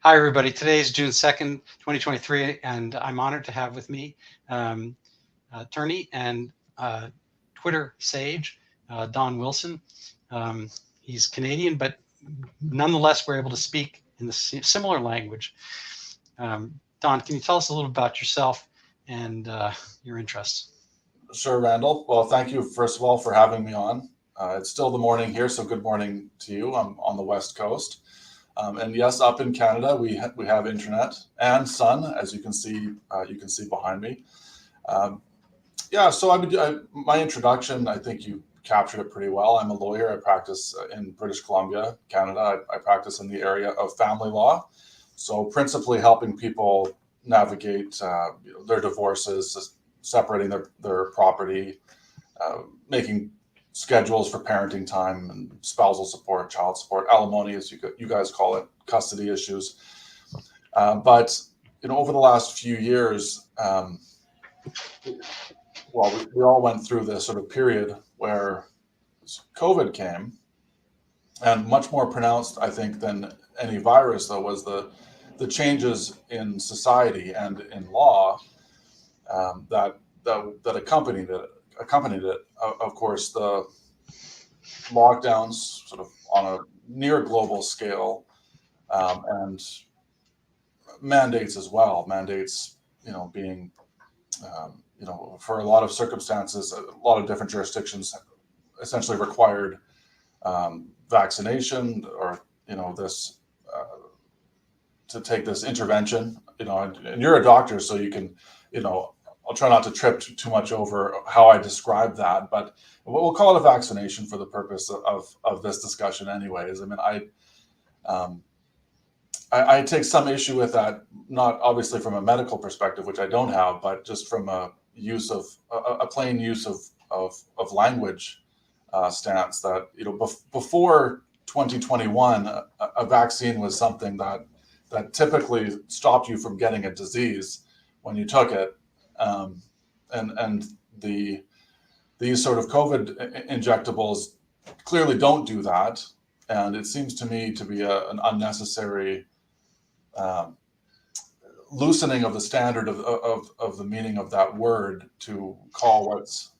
Hi, everybody. Today is June 2nd, 2023, and I'm honored to have with me um, attorney and Twitter sage, Don Wilson. Um, he's Canadian, but nonetheless, we're able to speak in the similar language. Don, can you tell us a little about yourself and your interests? Sure, Randall. Well, thank you, first of all, for having me on. It's still the morning here, so good morning to you. I'm on the West Coast. And yes, up in Canada, we have internet and sun, as you can see behind me. Um, yeah, so my introduction, I think you captured it pretty well. I'm a lawyer. I practice in British Columbia, Canada. I practice in the area of family law, so principally helping people navigate their divorces, separating their property, making schedules for parenting time and spousal support, child support, alimony, as you guys call it, custody issues. But over the last few years, we all went through this sort of period where COVID came, and much more pronounced, I think, than any virus, though, was the changes in society and in law that accompanied it. Of course, the lockdowns, sort of on a near global scale, and mandates as well. Mandates, being for a lot of circumstances, a lot of different jurisdictions essentially required vaccination or this to take this intervention. And you're a doctor, so you can I'll try not to trip too much over how I describe that, but we'll call it a vaccination for the purpose of this discussion anyways. I mean, I take some issue with that, not obviously from a medical perspective, which I don't have, but just from a plain use of language stance that, before 2021, a vaccine was something that typically stopped you from getting a disease when you took it. And these sort of COVID injectables clearly don't do that. And it seems to me to be an unnecessary loosening of the standard of the meaning of that word to call what's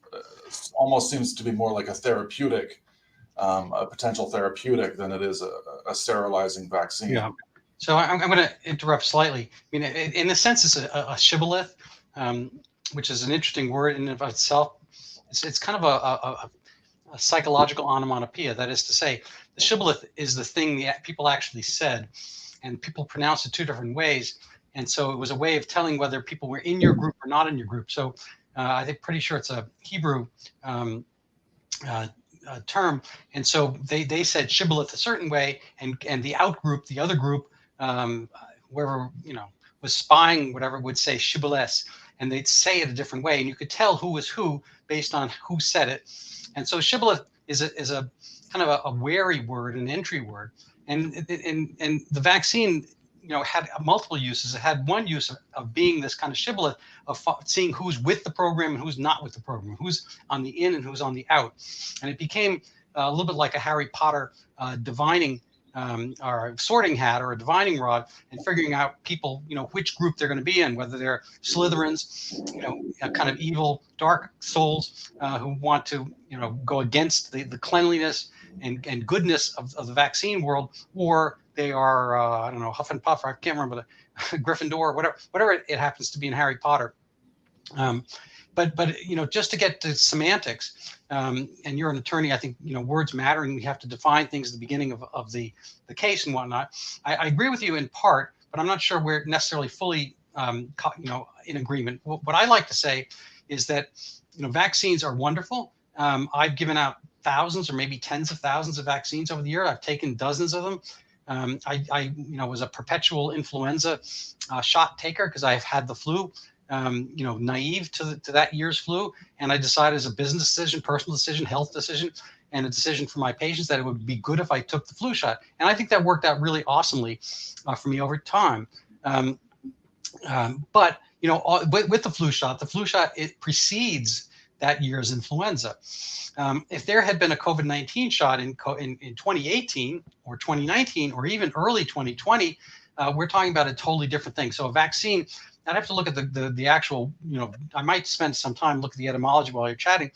almost seems to be more like a therapeutic, a potential therapeutic than it is a sterilizing vaccine. Yeah. So I'm going to interrupt slightly. I mean, in a sense, it's a shibboleth, which is an interesting word in and of itself. It's kind of a psychological onomatopoeia. That is to say, the shibboleth is the thing that people actually said, and people pronounce it two different ways. And so it was a way of telling whether people were in your group or not in your group. So I think pretty sure it's a Hebrew term. And so they said shibboleth a certain way, and the out group, the other group, whoever was spying, whatever, would say shibboleth, and they'd say it a different way, and you could tell who was who based on who said it. And so shibboleth is a kind of a wary word, an entry word, and the vaccine had multiple uses. It had one use of being this kind of shibboleth of seeing who's with the program and who's not with the program, who's on the in and who's on the out. And it became a little bit like a Harry Potter divining or a sorting hat or a divining rod, and figuring out people, which group they're going to be in, whether they're Slytherins, kind of evil, dark souls who want to, go against the cleanliness and goodness of the vaccine world, or they are, I don't know, Huff and Puff, or I can't remember the Gryffindor, whatever it happens to be in Harry Potter. But just to get to semantics, and you're an attorney, I think words matter, and we have to define things at the beginning of the case and whatnot. I agree with you in part, but I'm not sure we're necessarily fully in agreement. What I like to say is that vaccines are wonderful. I've given out thousands or maybe tens of thousands of vaccines over the year. I've taken dozens of them. I was a perpetual influenza shot taker because I've had the flu. Naive to that year's flu, and I decided, as a business decision, personal decision, health decision, and a decision for my patients, that it would be good if I took the flu shot. And I think that worked out really awesomely for me over time. But with the flu shot, it precedes that year's influenza. If there had been a COVID-19 shot in 2018 or 2019 or even early 2020, we're talking about a totally different thing. So a vaccine, I'd have to look at the actual, I might spend some time looking at the etymology while you're chatting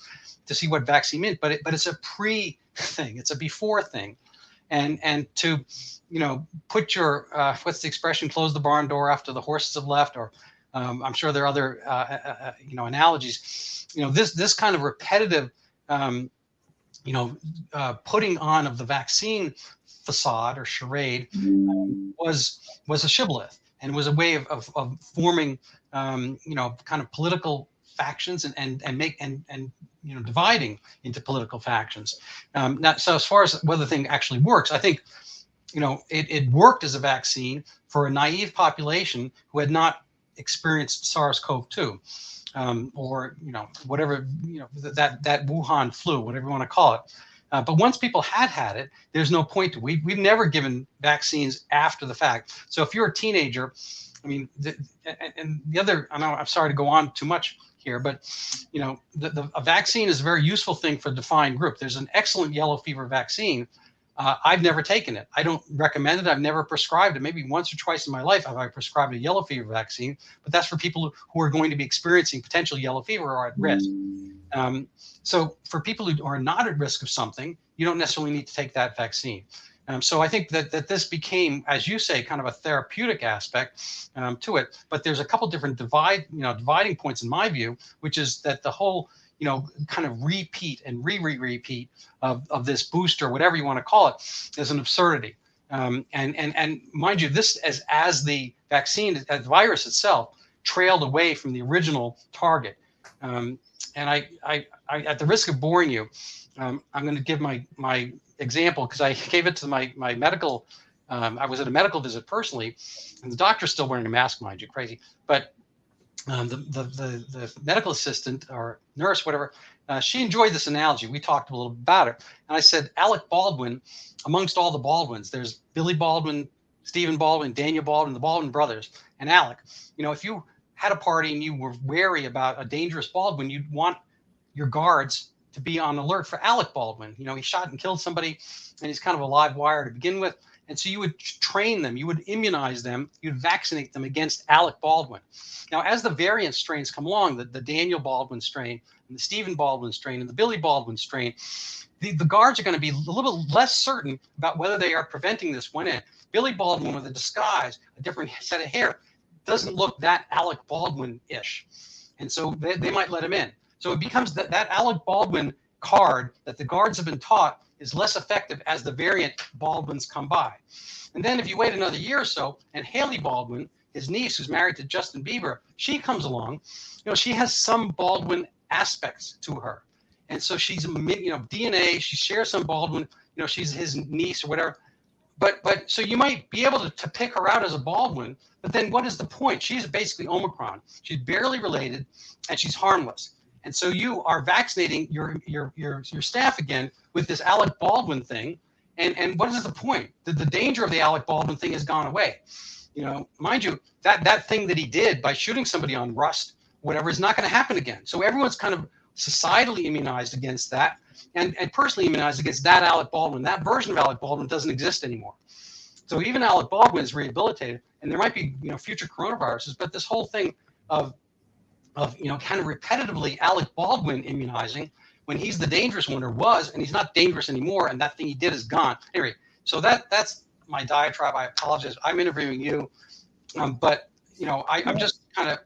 to see what vaccine means, but it's a pre thing, it's a before thing. And to, put your, what's the expression, close the barn door after the horses have left, or I'm sure there are other, analogies. This kind of repetitive, putting on of the vaccine facade or charade was a shibboleth, and was a way of forming, kind of political factions, and dividing into political factions. So as far as whether the thing actually works, I think it worked as a vaccine for a naive population who had not experienced SARS-CoV-2, or whatever, that Wuhan flu, whatever you want to call it. But once people had it, there's no point to. We've never given vaccines after the fact. So if you're a teenager, I mean, and the other, I know I'm sorry to go on too much here, but a vaccine is a very useful thing for a defined group. There's an excellent yellow fever vaccine. I've never taken it. I don't recommend it. I've never prescribed it. Maybe once or twice in my life have I prescribed a yellow fever vaccine, but that's for people who are going to be experiencing potential yellow fever or at risk. So for people who are not at risk of something, you don't necessarily need to take that vaccine. So I think that this became, as you say, kind of a therapeutic aspect to it. But there's a couple different dividing points in my view, which is that the whole kind of repeat and repeat of this booster, whatever you want to call it, is an absurdity. And mind you, this as the vaccine, the virus itself, trailed away from the original target. And I at the risk of boring you, I'm going to give my example, because I gave it to my medical. I was at a medical visit personally, and the doctor's still wearing a mask, mind you, crazy. But the medical assistant or nurse, whatever, she enjoyed this analogy. We talked a little bit about it, and I said, Alec Baldwin, amongst all the Baldwins, there's Billy Baldwin, Stephen Baldwin, Daniel Baldwin, the Baldwin brothers, and Alec. If you had a party and you were wary about a dangerous Baldwin, you'd want your guards to be on alert for Alec Baldwin. He shot and killed somebody, and he's kind of a live wire to begin with. And so you would train them, you would immunize them, you'd vaccinate them against Alec Baldwin. Now, as the variant strains come along, the Daniel Baldwin strain, and the Stephen Baldwin strain, and the Billy Baldwin strain, the guards are going to be a little less certain about whether they are preventing this one. Billy Baldwin with a disguise, a different set of hair, doesn't look that Alec Baldwin-ish. And so they might let him in. So it becomes that Alec Baldwin card that the guards have been taught is less effective as the variant Baldwins come by. And then if you wait another year or so, and Haley Baldwin, his niece, who's married to Justin Bieber, she comes along, she has some Baldwin aspects to her. And so she's, DNA, she shares some Baldwin, she's his niece or whatever. But so you might be able to pick her out as a Baldwin, but then what is the point? She's basically Omicron. She's barely related, and she's harmless. And so you are vaccinating your staff again with this Alec Baldwin thing. And what is the point? The danger of the Alec Baldwin thing has gone away. Mind you, that thing that he did by shooting somebody on Rust, whatever, is not going to happen again. So everyone's kind of societally immunized against that, and personally immunized against that Alec Baldwin. That version of Alec Baldwin doesn't exist anymore. So even Alec Baldwin is rehabilitated, and there might be future coronaviruses, but this whole thing of kind of repetitively Alec Baldwin immunizing when he's the dangerous one, or was, and he's not dangerous anymore, and that thing he did is gone. Anyway, so that's my diatribe. I apologize. I'm interviewing you, but I'm just kind of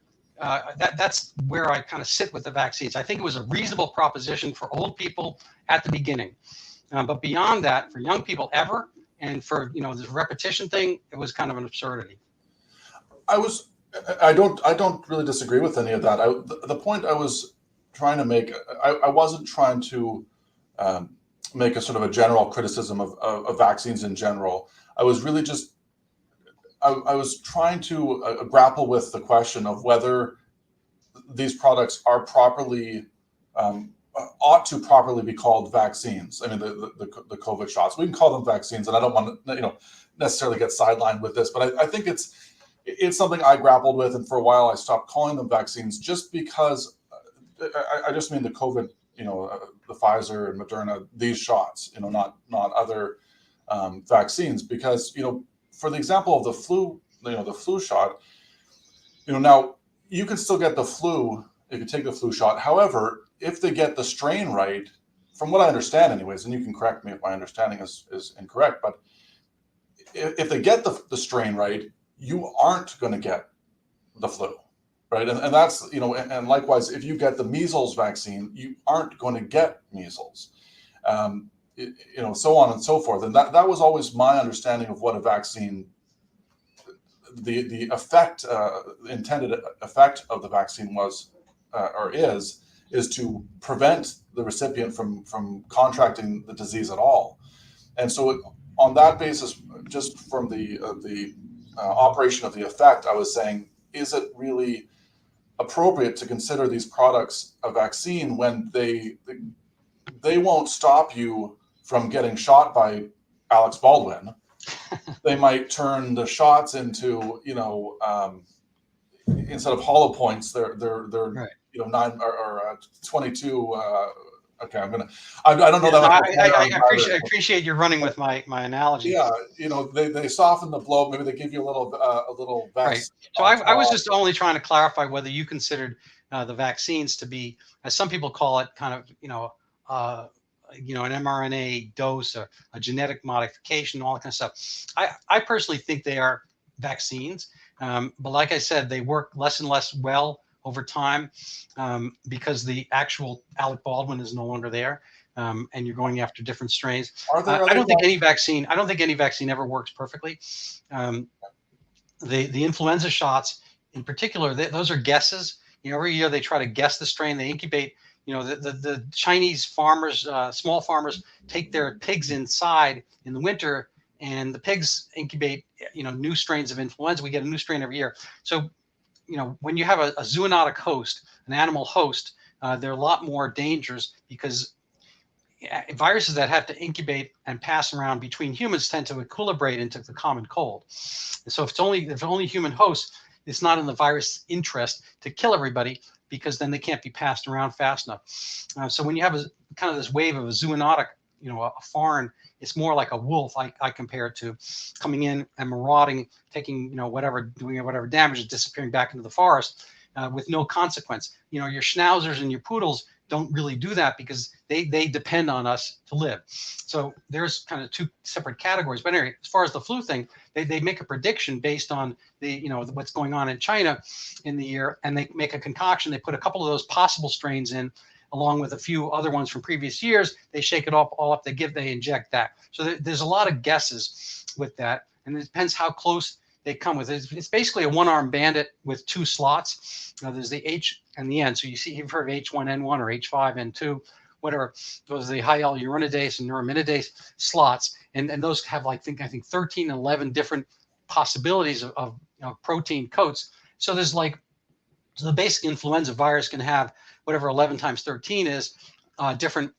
that's where I kind of sit with the vaccines. I think it was a reasonable proposition for old people at the beginning, but beyond that, for young people ever, and for this repetition thing, it was kind of an absurdity. I don't really disagree with any of that. The point I was trying to make, I wasn't trying to make a sort of a general criticism of vaccines in general. I was really just, I was trying to grapple with the question of whether these products are properly, ought to properly be called vaccines. I mean, the COVID shots, we can call them vaccines, and I don't want to, necessarily get sidelined with this, but I think it's something I grappled with, and for a while I stopped calling them vaccines, just because I just mean the COVID, the Pfizer and Moderna, these shots, not other vaccines, because for the example of the flu, the flu shot, now you can still get the flu if you take the flu shot. However, if they get the strain right, from what I understand anyways, and you can correct me if my understanding is incorrect, but if they get the strain right, you aren't going to get the flu, right? And that's, and likewise, if you get the measles vaccine, you aren't going to get measles, so on and so forth. And that was always my understanding of what a vaccine, the effect, intended effect of the vaccine was, or is to prevent the recipient from contracting the disease at all. And so on that basis, just from the operation of the effect, I was saying, is it really appropriate to consider these products a vaccine when they won't stop you from getting shot by Alex Baldwin? They might turn the shots into, instead of hollow points, they're Right. 9 or 22. Okay, I don't know that much. I appreciate you running with my analogy. Yeah, they soften the blow. Maybe they give you a little vest. Right. So I was just only trying to clarify whether you considered the vaccines to be, as some people call it, kind of an mRNA dose or a genetic modification, all that kind of stuff. I personally think they are vaccines, but like I said, they work less and less well over time because the actual Alec Baldwin is no longer there, and you're going after different strains. I don't think any vaccine ever works perfectly. The influenza shots, in particular, those are guesses. Every year they try to guess the strain. They incubate. The Chinese farmers, small farmers, take their pigs inside in the winter, and the pigs incubate, new strains of influenza. We get a new strain every year. So, when you have a zoonotic host, an animal host, there are a lot more dangers because viruses that have to incubate and pass around between humans tend to equilibrate into the common cold. And so if it's only human hosts, it's not in the virus' interest to kill everybody, because then they can't be passed around fast enough. So when you have kind of this wave of a zoonotic, a foreign, it's more like a wolf. I compare it to coming in and marauding, taking, doing whatever damage, and disappearing back into the forest with no consequence. Your schnauzers and your poodles don't really do that because they depend on us to live. So there's kind of two separate categories. But anyway, as far as the flu thing, they make a prediction based on what's going on in China in the year, and they make a concoction. They put a couple of those possible strains in, along with a few other ones from previous years. They shake it all up. They inject that. So there's a lot of guesses with that, and it depends how close they come with it. It's basically a one-armed bandit with two slots. There's the H and the N. So you've heard of H1N1 or H5N2, whatever. Those are the high L-urinidase and neuraminidase slots, and those have I think 13, 11 different possibilities of protein coats. So there's so the basic influenza virus can have whatever 11 times 13 is, different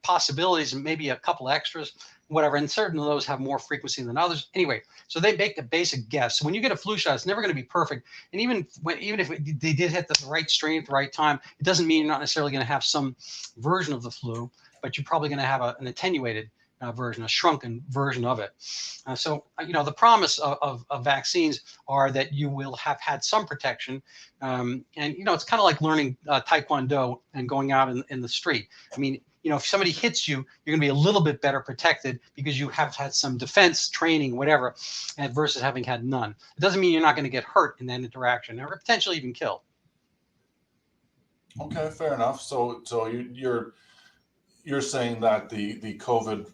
possibilities, and maybe a couple extras, whatever. And certain of those have more frequency than others. Anyway, so they make a basic guess. So when you get a flu shot, it's never going to be perfect. And even if they did hit the right strain at the right time, it doesn't mean you're not necessarily going to have some version of the flu, but you're probably going to have an attenuated version, a shrunken version of it. So the promise of vaccines are that you will have had some protection. And it's kind of like learning Taekwondo and going out in the street. I mean, if somebody hits you, you're going to be a little bit better protected because you have had some defense training, whatever, versus having had none. It doesn't mean you're not going to get hurt in that interaction or potentially even killed. Okay, fair enough. So you're saying that the COVID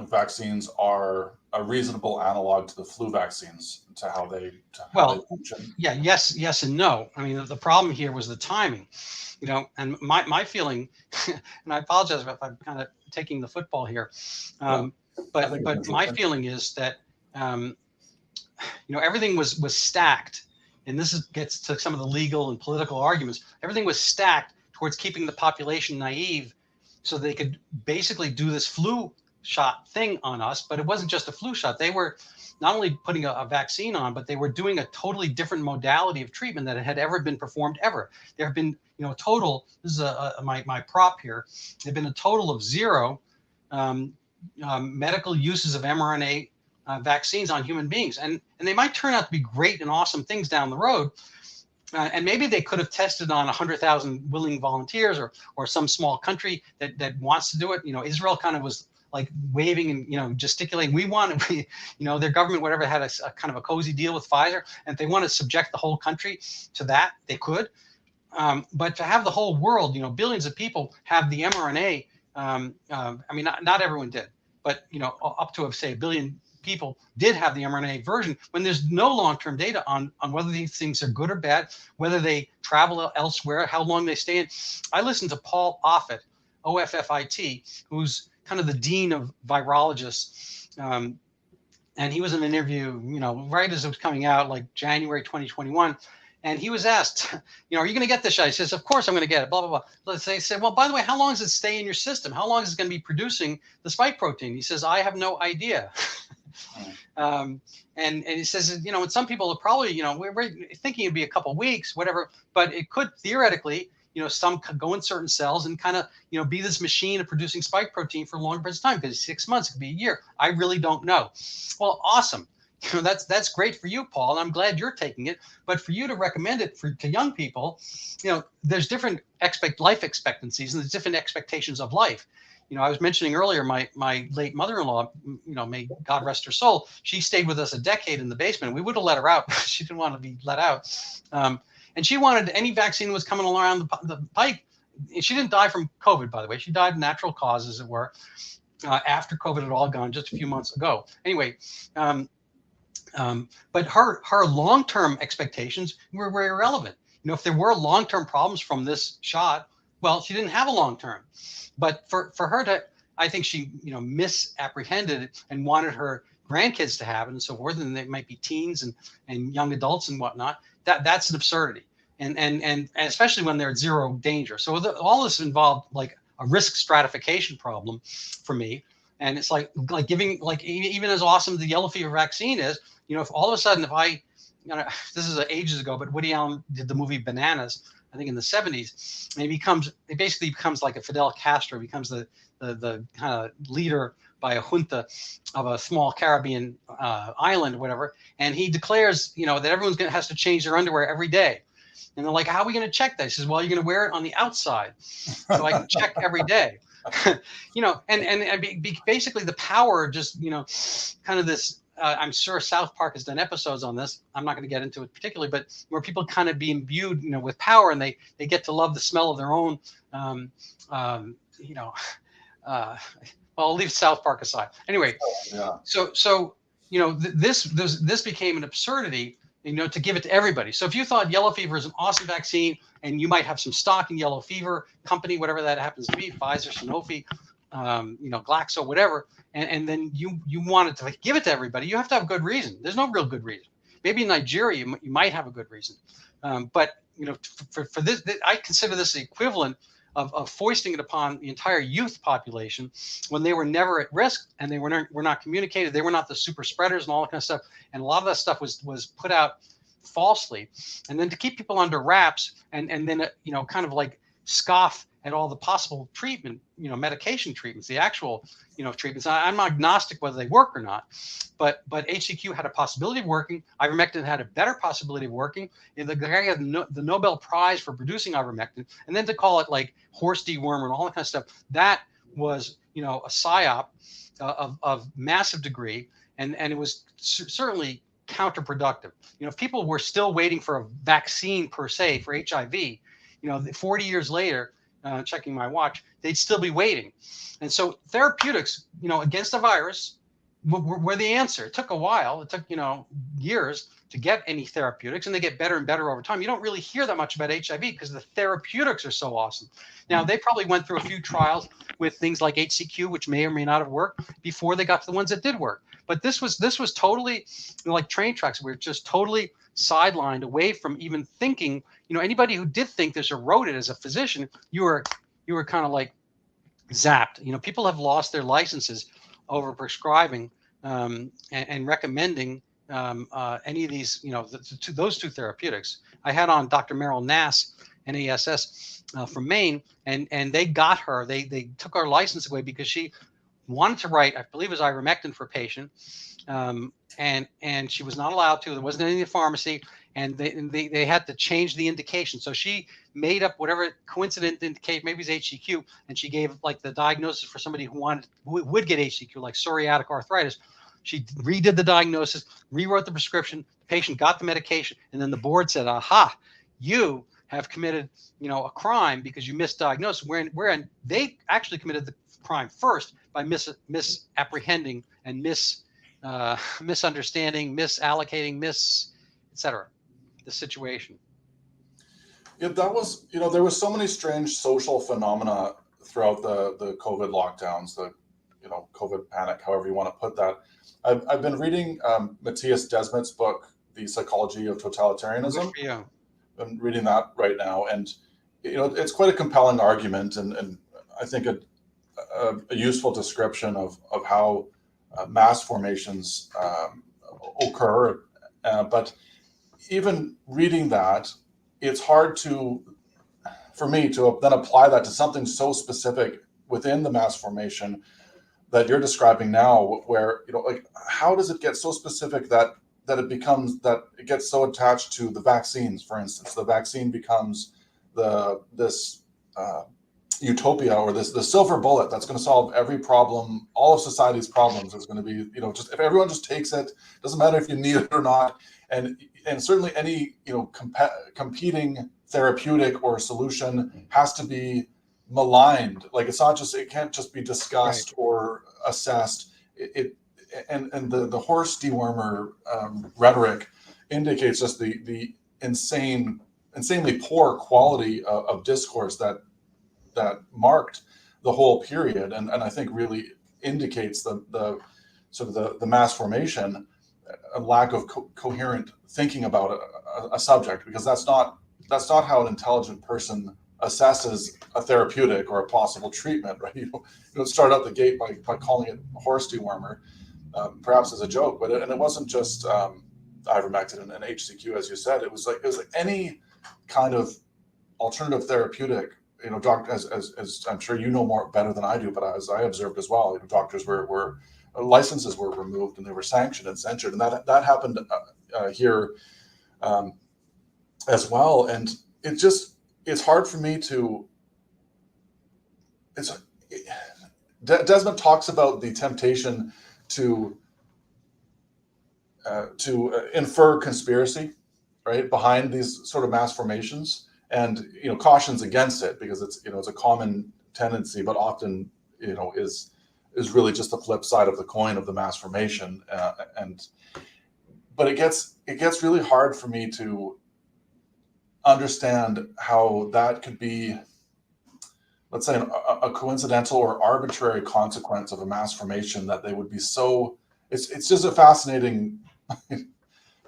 vaccines are a reasonable analog to the flu vaccines, to how they function. Yeah, yes and no. I mean, the problem here was the timing, and my feeling, and I apologize if I'm kind of taking the football here, but my feeling is that everything was stacked, and gets to some of the legal and political arguments. Everything was stacked towards keeping the population naive, so they could basically do this flu shot thing on us. But it wasn't just a flu shot. They were not only putting a vaccine on, but they were doing a totally different modality of treatment that had ever been performed ever. There have been, total, this is my prop here, there have been a total of 0 medical uses of mRNA vaccines on human beings, and they might turn out to be great and awesome things down the road. And maybe they could have tested on 100,000 willing volunteers, or some small country that wants to do it. Israel kind of was like waving and gesticulating. We want to be, their government, whatever, had a kind of a cozy deal with Pfizer, and if they want to subject the whole country to that, they could. But to have the whole world, billions of people have the mRNA. I mean, not everyone did, but up to say a billion people did have the mRNA version, when there's no long-term data on whether these things are good or bad, whether they travel elsewhere, how long they stay in. I listened to Paul Offit, O-F-F-I-T, who's kind of the dean of virologists. And he was in an interview, right as it was coming out, like January 2021. And he was asked, are you going to get this shot? He says, of course I'm going to get it, blah, blah, blah. They said, well, by the way, how long does it stay in your system? How long is it going to be producing the spike protein? He says, I have no idea. And he says, and some people are probably, we're thinking it'd be a couple of weeks, whatever, but it could theoretically, some could go in certain cells and kind of, be this machine of producing spike protein for a long period of time, because 6 months, it could be a year. I really don't know. Well, awesome. That's great for you, Paul, and I'm glad you're taking it. But for you to recommend it to young people, there's different life expectancies, and there's different expectations of life. I was mentioning earlier my late mother-in-law, may God rest her soul. She stayed with us a decade in the basement. We would have let her out. She didn't want to be let out. And she wanted any vaccine that was coming around the pike. She didn't die from COVID, by the way. She died of natural causes, as it were, after COVID had all gone just a few months ago. Anyway, but her long-term expectations were very irrelevant. If there were long-term problems from this shot, well, she didn't have a long-term. But for her to, I think she, misapprehended it and wanted her grandkids to have it and so forth, and they might be teens and young adults and whatnot. That's an absurdity, and especially when they're at zero danger. So all this involved like a risk stratification problem for me. And it's like giving, like, even as awesome as the yellow fever vaccine is, if all of a sudden, if I, this is ages ago, but Woody Allen did the movie Bananas, I think in the 70s, and it basically becomes like a Fidel Castro, becomes the kind of leader by a junta of a small Caribbean island or whatever. And he declares, that everyone's has to change their underwear every day. And they're like, how are we going to check that? He says, well, you're going to wear it on the outside, so I can check every day. Basically the power, just, kind of this, I'm sure South Park has done episodes on this. I'm not going to get into it particularly, but where people kind of be imbued, with power, and they get to love the smell of their own, well, I'll leave South Park aside. Anyway, yeah. So this became an absurdity, to give it to everybody. So if you thought yellow fever is an awesome vaccine, and you might have some stock in yellow fever company, whatever that happens to be, Pfizer, Sanofi, Glaxo, whatever, and then you wanted to give it to everybody, you have to have a good reason. There's no real good reason. Maybe in Nigeria, you might have a good reason. But for this, I consider this the equivalent of foisting it upon the entire youth population when they were never at risk, and they were not communicated. They were not the super spreaders and all that kind of stuff. And a lot of that stuff was put out falsely. And then to keep people under wraps and then, kind of like scoff at all the possible treatment, medication treatments, the actual, treatments. I'm agnostic whether they work or not, but HCQ had a possibility of working. Ivermectin had a better possibility of working. And the guy had the Nobel Prize for producing ivermectin, and then to call it like horse dewormer and all that kind of stuff, that was, a psyop of massive degree, and it was certainly counterproductive. If people were still waiting for a vaccine per se for HIV, 40 years later, checking my watch, they'd still be waiting. And so therapeutics, against a virus were the answer. It took a while. It took, years to get any therapeutics, and they get better and better over time. You don't really hear that much about HIV because the therapeutics are so awesome. Now, they probably went through a few trials with things like HCQ, which may or may not have worked before they got to the ones that did work. But this was totally, like train tracks. We were just totally sidelined away from even thinking. Anybody who did think this or wrote it as a physician, you were kind of like zapped. People have lost their licenses over prescribing and recommending any of these, those two therapeutics. I had on Dr. Merrill Nass, NASS, from Maine, and they got her. They took our license away because she wanted to write, I believe it was ivermectin for a patient, and she was not allowed to. There wasn't any in the pharmacy, and they had to change the indication. So she made up whatever coincident indicate, maybe it's HCQ, and she gave like the diagnosis for somebody who would get HCQ, like psoriatic arthritis. She redid the diagnosis, rewrote the prescription. The patient got the medication, and then the board said, "Aha, you have committed, a crime because you misdiagnosed." Wherein they actually committed the crime first by misapprehending and misunderstanding, misallocating, etc. the situation. Yeah, that was, there was so many strange social phenomena throughout the COVID lockdowns, the, COVID panic, however you want to put that. I've been reading Matthias Desmet's book, The Psychology of Good Totalitarianism. for you. I'm reading that right now, and it's quite a compelling argument, and I think a useful description of how mass formations occur. But even reading that, it's hard for me to then apply that to something so specific within the mass formation that you're describing now, where like, how does it get so specific that it gets so attached to the vaccines? For instance, the vaccine becomes this utopia, or the silver bullet that's going to solve every problem. All of society's problems is going to be, just if everyone just takes it, doesn't matter if you need it or not. And certainly any competing therapeutic or solution has to be maligned. Like, it can't just be discussed, right, or assessed. And the horse dewormer rhetoric indicates just the insanely poor quality of discourse that marked the whole period, and I think really indicates the sort of the mass formation, a lack of coherent thinking about a subject, because that's not how an intelligent person assesses a therapeutic or a possible treatment, right? You don't start out the gate by calling it horse dewormer, perhaps as a joke, but it wasn't just ivermectin and HCQ, as you said. It was like any kind of alternative therapeutic. Doctor, as I'm sure you know more better than I do, but as I observed as well, doctors were licenses were removed and they were sanctioned and censured, and that happened here as well. And it's hard for me to. Desmond talks about the temptation to infer conspiracy, right, behind these sort of mass formations, and cautions against it because it's a common tendency, but often is really just the flip side of the coin of the mass formation. But it gets really hard for me to understand how that could be, let's say, a coincidental or arbitrary consequence of a mass formation, that they would be so. It's just a fascinating.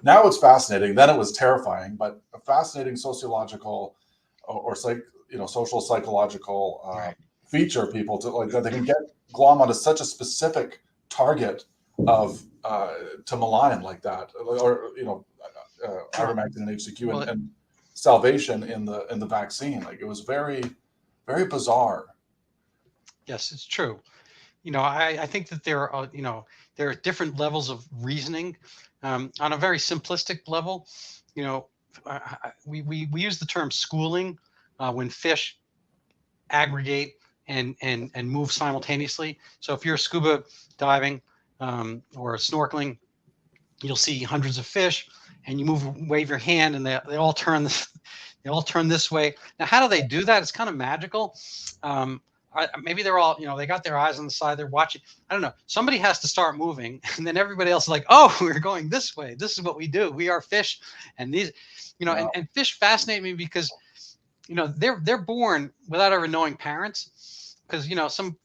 Now it's fascinating. Then it was terrifying, but a fascinating sociological or social psychological Right. feature of people, to like that they can get glom onto such a specific target of to malign like that, or ivermectin and HCQ and salvation in the vaccine. Like, it was very, very bizarre. Yes, it's true. I think that there are different levels of reasoning. On a very simplistic level, we use the term schooling when fish aggregate and move simultaneously. So if you're scuba diving or snorkeling, you'll see hundreds of fish, and you wave your hand, and they all turn this way. Now, how do they do that? It's kind of magical. Maybe they're all, they got their eyes on the side, they're watching. I don't know. Somebody has to start moving, and then everybody else is like, oh, we're going this way. This is what we do. We are fish. And these, Wow. and fish fascinate me because, they're born without ever knowing parents, because,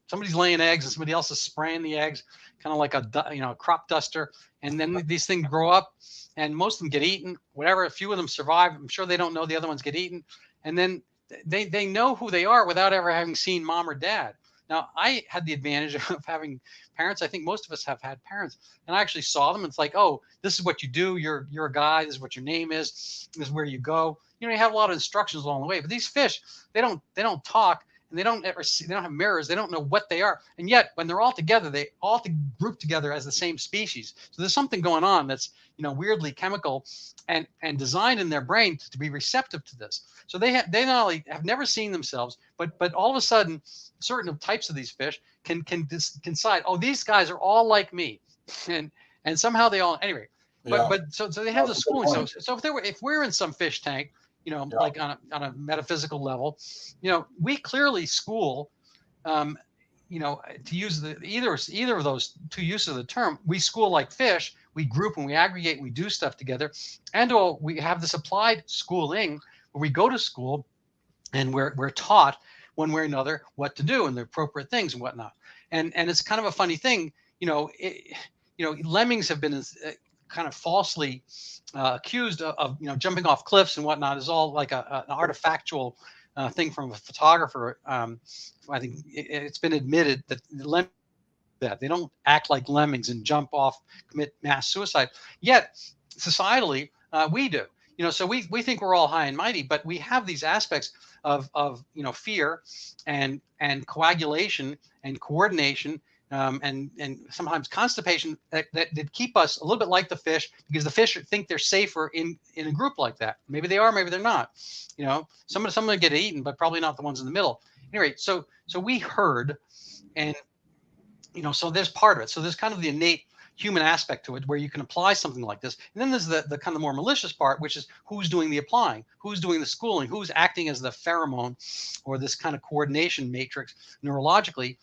somebody's laying eggs and somebody else is spraying the eggs, kind of like a crop duster. And then these things grow up, and most of them get eaten, whatever. A few of them survive. I'm sure they don't know the other ones get eaten. And then they know who they are without ever having seen mom or dad. Now, I had the advantage of having parents. I think most of us have had parents, and I actually saw them. It's like, oh, this is what you do. You're a guy. This is what your name is. This is where you go. You have a lot of instructions along the way. But these fish, they don't talk, and they don't ever see, they don't have mirrors, they don't know what they are. And yet when they're all together, they all group together as the same species. So there's something going on that's, weirdly chemical and designed in their brain to be receptive to this. So they not only have never seen themselves, but all of a sudden certain types of these fish can decide, oh, these guys are all like me. And somehow they all, anyway. Yeah. But so they have the That's a good schooling. point. So if we're in some fish tank, Yeah. like on a metaphysical level, we clearly school, to use either of those two uses of the term. We school like fish. We group and we aggregate. We do stuff together, and we have this applied schooling where we go to school, and we're taught one way or another what to do and the appropriate things and whatnot. And it's kind of a funny thing, lemmings have been kind of falsely accused of jumping off cliffs and whatnot, is all like an artifactual thing from a photographer. I think it's been admitted that they don't act like lemmings and jump off, commit mass suicide. Yet societally, we do. So we think we're all high and mighty, but we have these aspects of fear and coagulation and coordination, and sometimes constipation that keep us a little bit like the fish, because the fish think they're safer in a group like that. Maybe they are, maybe they're not. Some of them get eaten, but probably not the ones in the middle. Anyway, so we herd, and so there's part of it. So there's kind of the innate human aspect to it where you can apply something like this. And then there's the kind of more malicious part, which is who's doing the applying, who's doing the schooling, who's acting as the pheromone or this kind of coordination matrix neurologically,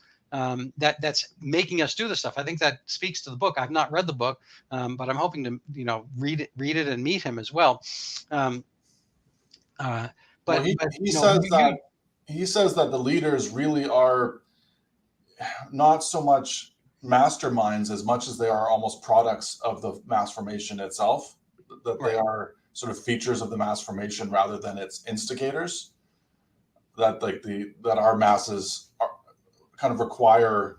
that's making us do this stuff. I think that speaks to the book. I've not read the book, but I'm hoping to read it and meet him as well. He says that the leaders really are not so much masterminds as much as they are almost products of the mass formation itself, that they are sort of features of the mass formation rather than its instigators, that that our masses are, kind of require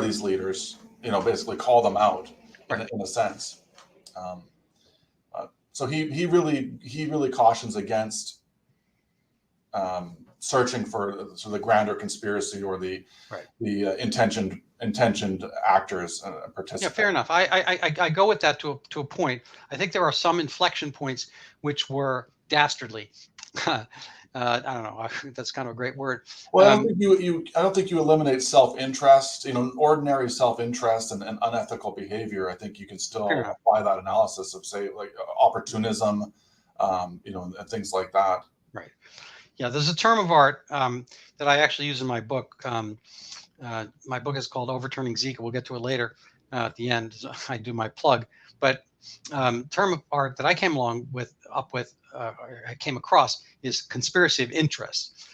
these leaders, basically call them out in a sense. So he really cautions against searching for sort of the grander conspiracy or the intentioned actors participants. Yeah, fair enough. I go with that to a point. I think there are some inflection points which were dastardly. I don't know. That's kind of a great word. Well, I don't think you eliminate self-interest. Ordinary self-interest and unethical behavior. I think you can still apply that analysis of, say, like opportunism, and things like that. Right. Yeah, there's a term of art that I actually use in my book. My book is called Overturning Zika. We'll get to it later at the end. I do my plug. But term of art that I came across is conspiracy of interest.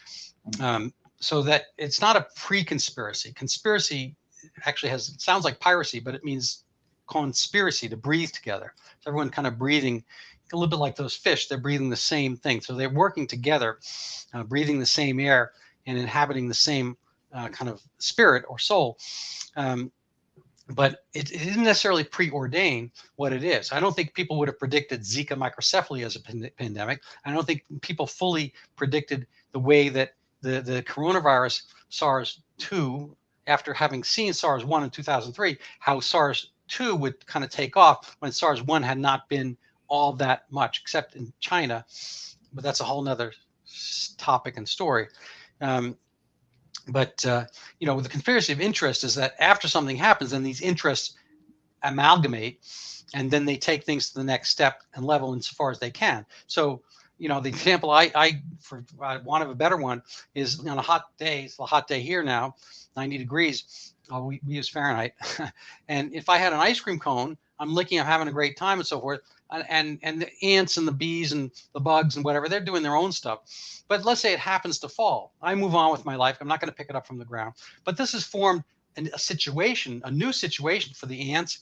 So that it's not a pre-conspiracy. Conspiracy actually sounds like piracy, but it means conspiracy, to breathe together. So everyone kind of breathing, a little bit like those fish, they're breathing the same thing. So they're working together, breathing the same air and inhabiting the same kind of spirit or soul. But it isn't necessarily preordained what it is. I don't think people would have predicted Zika microcephaly as a pandemic. I don't think people fully predicted the way that the coronavirus SARS-2, after having seen SARS-1 in 2003, how SARS-2 would kind of take off when SARS-1 had not been all that much, except in China. But that's a whole nother topic and story. But the conspiracy of interest is that after something happens, then these interests amalgamate, and then they take things to the next step and level insofar as they can. So, the example I for want of a better one, is on a hot day. It's a hot day here now, 90 degrees. We use Fahrenheit. And if I had an ice cream cone, I'm licking, I'm having a great time and so forth. And the ants and the bees and the bugs and whatever, they're doing their own stuff. But let's say it happens to fall. I move on with my life. I'm not going to pick it up from the ground. But this has formed a new situation for the ants,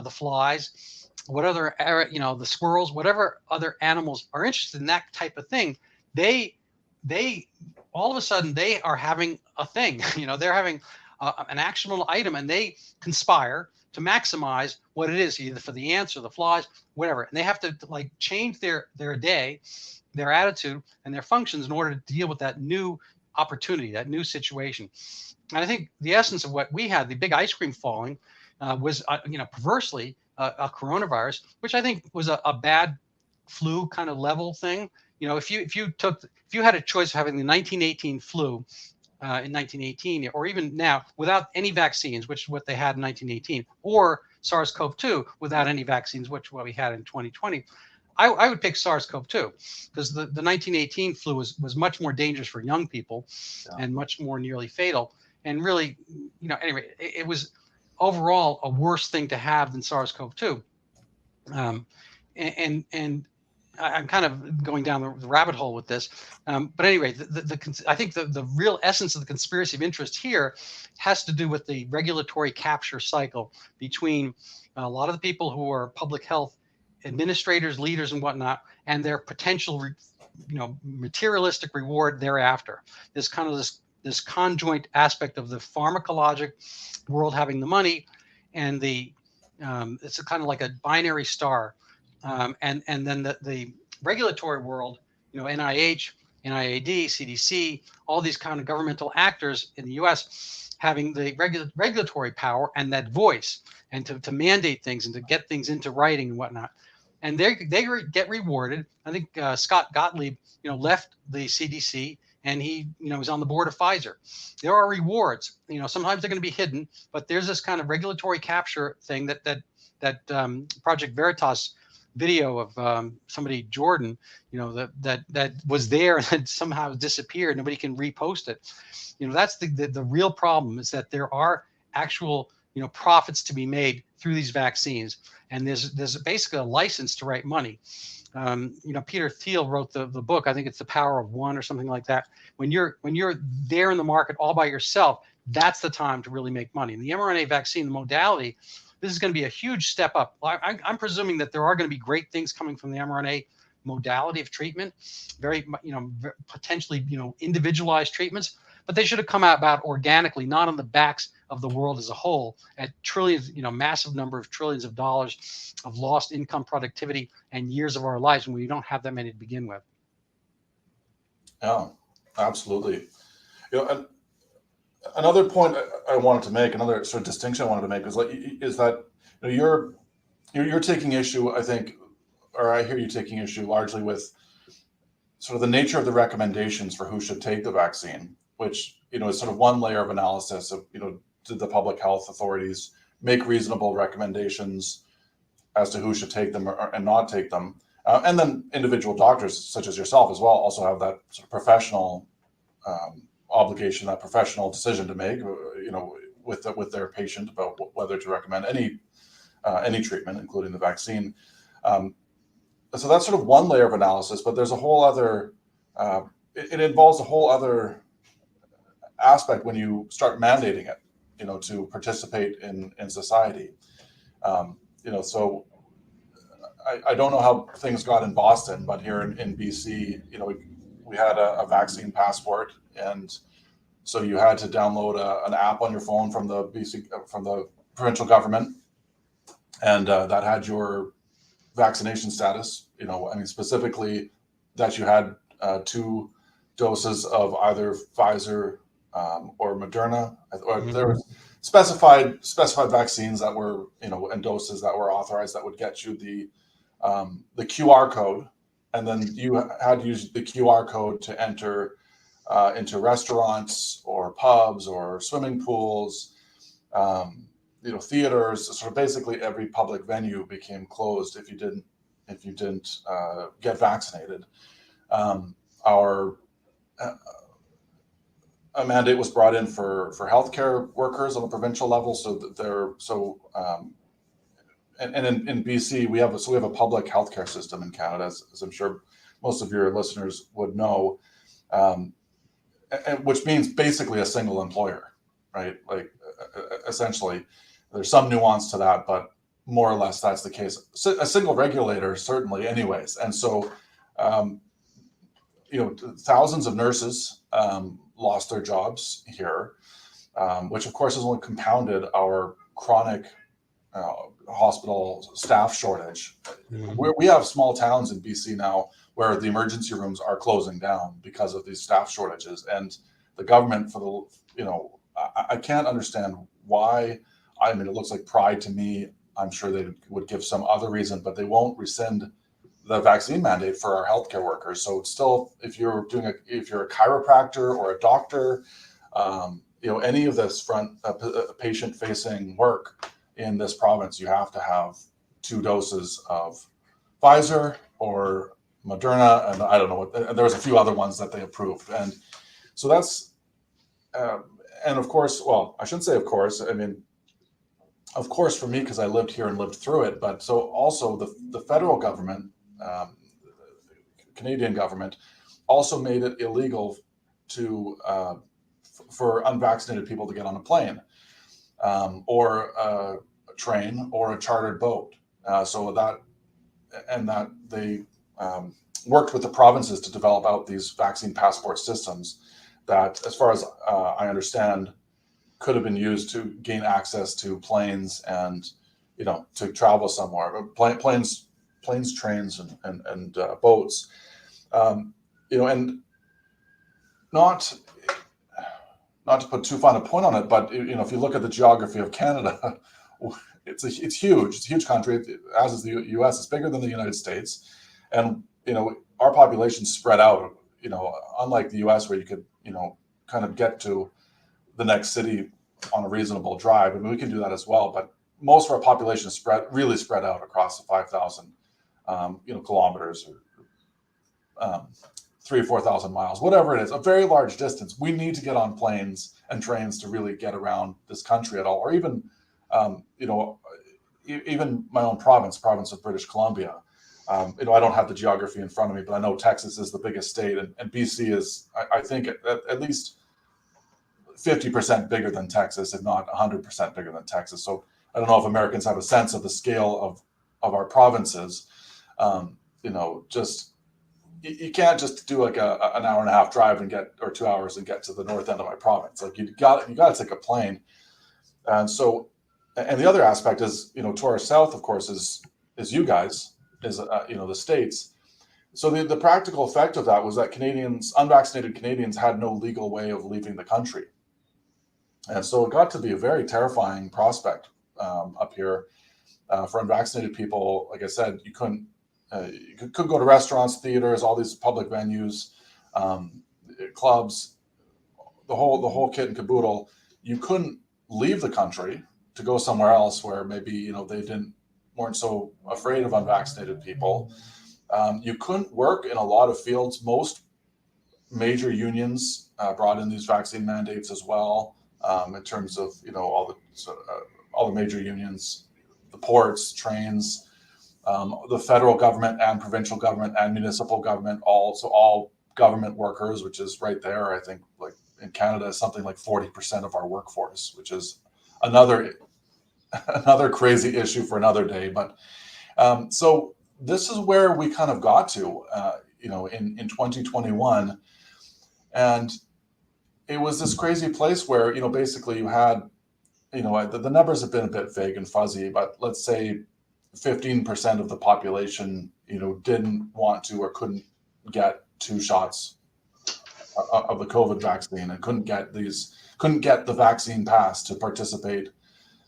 the flies, what other, the squirrels, whatever other animals are interested in that type of thing. They all of a sudden, they are having a thing. They're having an actionable item, and they conspire to maximize what it is, either for the ants or the flies, whatever. And they have to change their day, their attitude, and their functions in order to deal with that new opportunity, that new situation. And I think the essence of what we had, the big ice cream falling, was, perversely, a coronavirus, which I think was a bad flu kind of level thing. If you had a choice of having the 1918 flu in 1918, or even now without any vaccines, which is what they had in 1918, or SARS-CoV-2 without any vaccines, which is what we had in 2020, I would pick SARS-CoV-2, because the 1918 flu was much more dangerous for young people, and much more nearly fatal. And really, anyway, it was overall a worse thing to have than SARS-CoV-2. Um, and I'm kind of going down the rabbit hole with this. But anyway, I think the real essence of the conspiracy of interest here has to do with the regulatory capture cycle between a lot of the people who are public health administrators, leaders, and whatnot, and their potential, materialistic reward thereafter. This kind of this conjoint aspect of the pharmacologic world having the money, and it's a kind of like a binary star, and then the regulatory world, NIH, NIAD, CDC, all these kind of governmental actors in the U.S. having the regulatory power and that voice, and to mandate things and to get things into writing and whatnot. And they get rewarded. I think Scott Gottlieb, left the CDC, and he, was on the board of Pfizer. There are rewards. Sometimes they're going to be hidden, but there's this kind of regulatory capture thing that Project Veritas video of somebody, Jordan, that was there and somehow disappeared. Nobody can repost it. That's the real problem, is that there are actual profits to be made through these vaccines, and there's basically a license to write money. Peter Thiel wrote the book. I think it's The Power of One or something like that. When you're there in the market all by yourself, that's the time to really make money. And the mRNA vaccine, the modality, this is going to be a huge step up. I'm presuming that there are going to be great things coming from the mRNA modality of treatment, very, potentially, individualized treatments, but they should have come out about organically, not on the backs of the world as a whole, at trillions, massive number of trillions of dollars of lost income, productivity, and years of our lives when we don't have that many to begin with. Yeah, absolutely. Another point I wanted to make, another sort of distinction I wanted to make is that you're taking issue, I think, or I hear you taking issue largely with sort of the nature of the recommendations for who should take the vaccine, which is sort of one layer of analysis of did the public health authorities make reasonable recommendations as to who should take them and not take them, and then individual doctors such as yourself as well also have that sort of professional obligation, that professional decision to make, with their patient about whether to recommend any treatment, including the vaccine. So that's sort of one layer of analysis, but there's a whole other. It involves a whole other aspect when you start mandating it, to participate in society. So I don't know how things got in Boston, but here in BC, we had a vaccine passport, and so you had to download an app on your phone from the provincial government, and that had your vaccination status. Specifically that you had 2 doses of either Pfizer or Moderna, or there were specified vaccines that were, and doses that were authorized that would get you the QR code, and then you had to use the QR code to enter into restaurants or pubs or swimming pools, theaters. Sort of basically every public venue became closed if you didn't get vaccinated. A mandate was brought in for healthcare workers on the provincial level, and in BC we have a public healthcare system in Canada, as I'm sure most of your listeners would know, which means basically a single employer, right? Like essentially, there's some nuance to that, but more or less that's the case. A single regulator, certainly, anyways. And so, thousands of nurses lost their jobs here, which of course has only compounded our chronic hospital staff shortage. We have small towns in BC now where the emergency rooms are closing down because of these staff shortages, and the government for the, I can't understand why. I mean, it looks like pride to me. I'm sure they would give some other reason, but they won't rescind the vaccine mandate for our healthcare workers. So it's still, if you're a chiropractor or a doctor, any of this patient facing work in this province, you have to have 2 doses of Pfizer or Moderna, and I don't know what. There's a few other ones that they approved, and so that's, and of course, well, I shouldn't say of course. I mean, of course for me because I lived here and lived through it, but so also the federal government, Canadian government, also made it illegal to for unvaccinated people to get on a plane or a train or a chartered boat. So that they worked with the provinces to develop out these vaccine passport systems that, as far as I understand, could have been used to gain access to planes and, to travel somewhere. Planes, trains, and boats. And not to put too fine a point on it, but if you look at the geography of Canada, it's huge. It's a huge country, as is the U.S. It's bigger than the United States, and our population's spread out. Unlike the U.S. where you could kind of get to the next city on a reasonable drive. I mean, we can do that as well, but most of our population is really spread out across the 5,000 kilometers, or 3,000 or 4,000 miles, whatever it is, a very large distance. We need to get on planes and trains to really get around this country at all, or even, even my own province of British Columbia. I don't have the geography in front of me, but I know Texas is the biggest state, and BC is, I think, at least 50% bigger than Texas, if not 100% bigger than Texas. So I don't know if Americans have a sense of the scale of our provinces. Just you can't just do like an hour and a half drive or 2 hours and get to the north end of my province. Like you got to take a plane. And so, and the other aspect is, to our south, of course, is you guys, is the States. So the practical effect of that was that unvaccinated Canadians had no legal way of leaving the country. And so it got to be a very terrifying prospect up here for unvaccinated people. Like I said, you couldn't go to restaurants, theaters, all these public venues, clubs, the whole kit and caboodle. You couldn't leave the country to go somewhere else where maybe they weren't so afraid of unvaccinated people. You couldn't work in a lot of fields. Most major unions brought in these vaccine mandates as well. In terms of all the major unions, the ports, trains, the federal government and provincial government and municipal government, all government workers, which is right there. I think like in Canada, something like 40% of our workforce, which is another crazy issue for another day. But so this is where we kind of got to, in 2021, and it was this crazy place where, basically you had, the numbers have been a bit vague and fuzzy, but let's say 15% of the population, didn't want to or couldn't get 2 shots of the COVID vaccine and couldn't get the vaccine pass to participate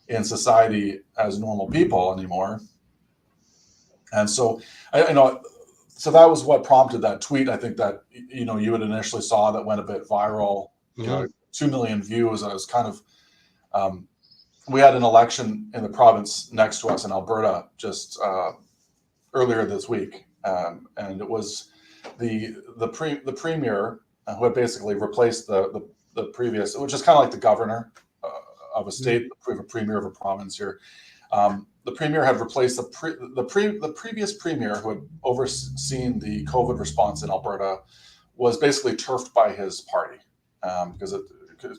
in society as normal people anymore. And so, so that was what prompted that tweet. I think that, you had initially saw that went a bit viral. 2 million views. I was kind of, we had an election in the province next to us in Alberta just earlier this week, and it was the premier who had basically replaced the previous, which is kind of like the governor of a state, a premier of a province here. The premier had replaced the previous premier who had overseen the COVID response in Alberta, was basically turfed by his party. Because a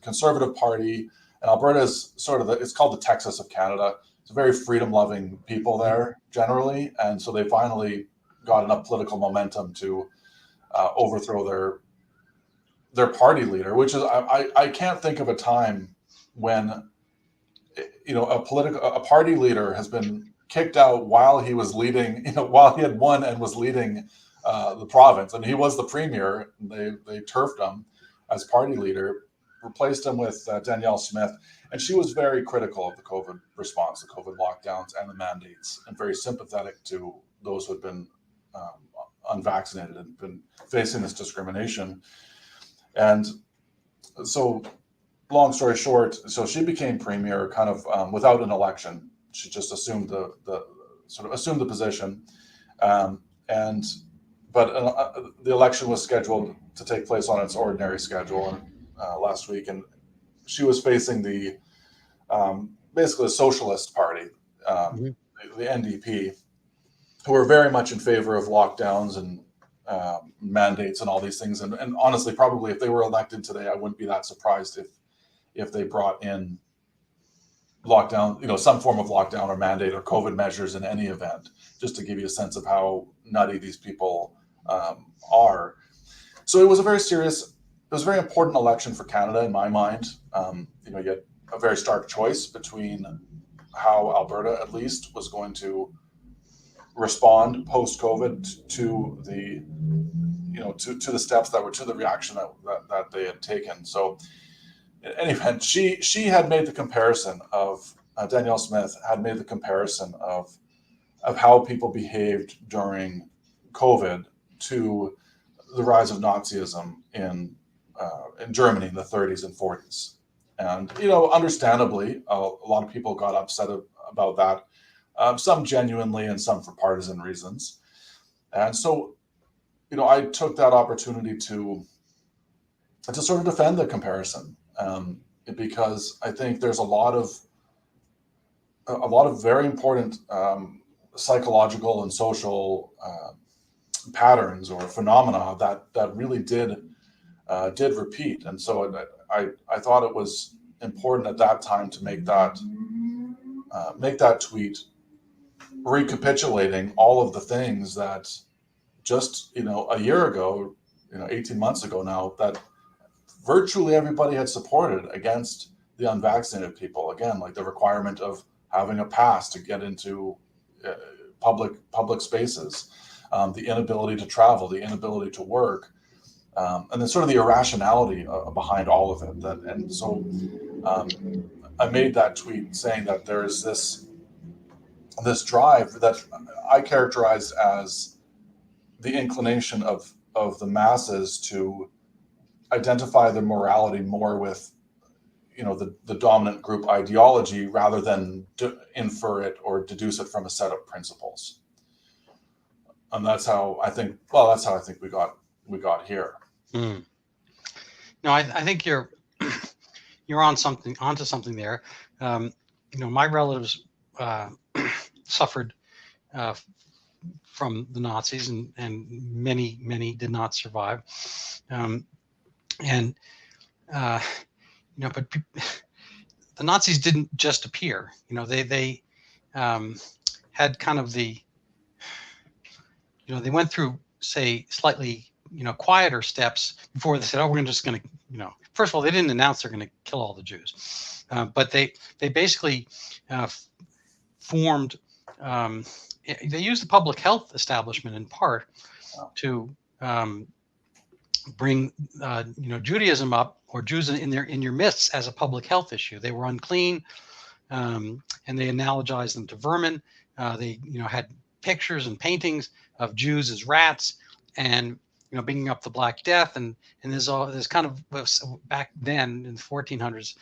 conservative party, and Alberta is sort of it's called the Texas of Canada. It's a very freedom-loving people there generally, and so they finally got enough political momentum to overthrow their party leader. Which is I can't think of a time when a party leader has been kicked out while he was leading, while he had won and was leading the province, and he was the premier. They turfed him. as party leader, replaced him with Danielle Smith, and she was very critical of the COVID response, the COVID lockdowns, and the mandates, and very sympathetic to those who had been unvaccinated and been facing this discrimination. And so, long story short, so she became premier kind of without an election. She just assumed the position, and but the election was scheduled to take place on its ordinary schedule last week, and she was facing the basically the Socialist Party, Mhm. the NDP, who were very much in favor of lockdowns and mandates and all these things. And honestly, probably if they were elected today, I wouldn't be that surprised if they brought in lockdown, some form of lockdown or mandate or COVID measures in any event, just to give you a sense of how nutty these people are. So it was a very important election for Canada in my mind. You had a very stark choice between how Alberta, at least, was going to respond post-COVID to the, to the steps that were to the reaction that they had taken. So, in any event, she had made the comparison of Danielle Smith had made the comparison of how people behaved during COVID to the rise of Nazism in Germany in the 30s and 40s. And, understandably, a lot of people got upset about that, some genuinely and some for partisan reasons. And so, I took that opportunity to sort of defend the comparison, because I think there's a lot of very important psychological and social patterns or phenomena that really did repeat. And so I thought it was important at that time to make that tweet, recapitulating all of the things that just a year ago, 18 months ago now, that virtually everybody had supported against the unvaccinated people. Again, like the requirement of having a pass to get into public spaces, the inability to travel, the inability to work, and then sort of the irrationality behind all of it. And so I made that tweet saying that there is this drive that I characterized as the inclination of the masses to identify their morality more with the dominant group ideology rather than infer it or deduce it from a set of principles. And that's how I think we got here. Mm. No, I think you're onto something there. My relatives suffered from the Nazis, and many did not survive. But the Nazis didn't just appear. They had kind of they went through, say, slightly quieter steps before they said, oh, we're just going to, first of all, they didn't announce they're going to kill all the Jews, but they basically formed. They used the public health establishment in part to bring Judaism up, or Jews in your midst, as a public health issue. They were unclean, and they analogized them to vermin. They had pictures and paintings of Jews as rats, and bringing up the Black Death, and there's kind of, back then in the 1400s,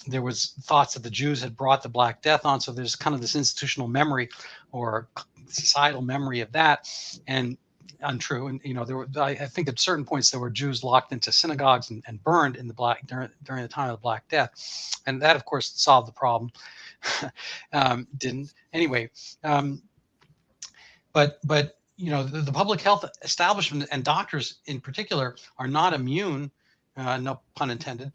there was thoughts that the Jews had brought the Black Death on. So there's kind of this institutional memory or societal memory of that, and untrue. And there were, I think at certain points there were Jews locked into synagogues and burned in the during the time of the Black Death, and that of course solved the problem. Didn't anyway. But the public health establishment and doctors in particular are not immune, no pun intended,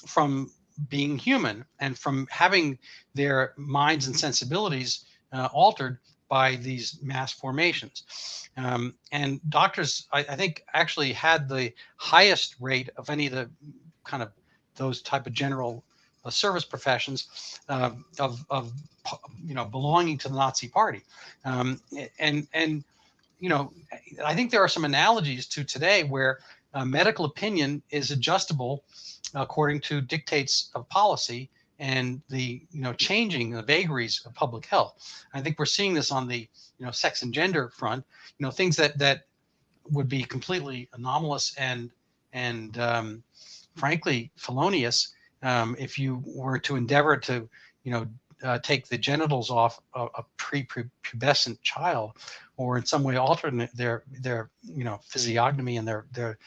from being human and from having their minds and sensibilities altered by these mass formations. And doctors, I think, actually had the highest rate of any of the kind of those type of general service professions of belonging to the Nazi Party. And I think there are some analogies to today where medical opinion is adjustable according to dictates of policy and the changing the vagaries of public health. I think we're seeing this on the sex and gender front. Things that would be completely anomalous and frankly felonious if you were to endeavor to take the genitals off a prepubescent child, or in some way alter their physiognomy and their